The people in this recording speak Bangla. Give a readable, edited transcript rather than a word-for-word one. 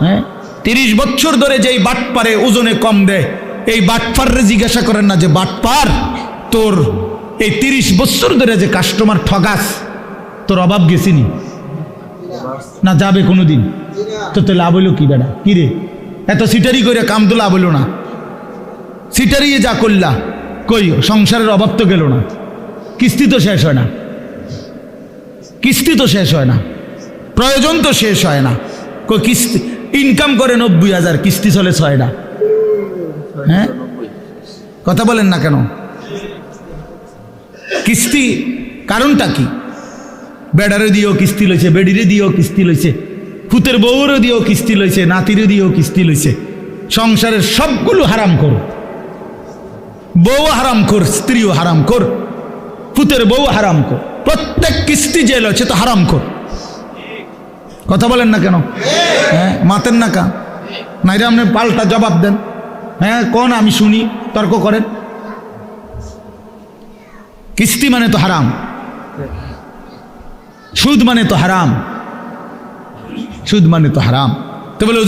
হ্যাঁ 30 বছর ধরে যেই বাটপারে ওজনে কম দেয়, এই বাটপারে জিজ্ঞাসা করেন না যে বাটপার তোর এই 30 বছর ধরে যে কাস্টমার ঠগাস, তোর অভাব গেছিনি না যাবে কোনোদিন? তো লাভ হইলো কি বেড়া? কি রে এত সিটারি করে কাম তো লাভ হইলো না। সিটারিয়ে যা করলা কই সংসারের অভাব তো গেল না, কিস্তি তো শেষ হয় না, কিস্তি তো শেষ হয় না, প্রয়োজন তো শেষ হয় না। কই কিস্তি ইনকাম করে 90,000, কিস্তি চলে 6টা। হ্যাঁ কথা বলেন না কেন? কিস্তি কারণটা কি? বেড়ারে দিয়েও কিস্তি লইছে, বেডিরে দিয়েও কিস্তি লইছে, পুতের বউরে দিয়েও কিস্তি লইছে, নাতিরে দিয়েও কিস্তি লইছে। সংসারের সবগুলো হারাম কর, বউ হারাম কর, স্ত্রীও হারাম কর, পুতের বউ হারাম কর, প্রত্যেক কিস্তি যে লইছে তো হারাম কর। কথা বলেন না কেন? হ্যাঁ মাতেন না কা নাইরে আপনি পাল্টা জবাব দেন। হ্যাঁ কোন আমি শুনি, তর্ক করেন। কিস্তি মানে তো হারাম, সুদ মানে তো হারাম, সুদ মানে তো হারাম। তো বলে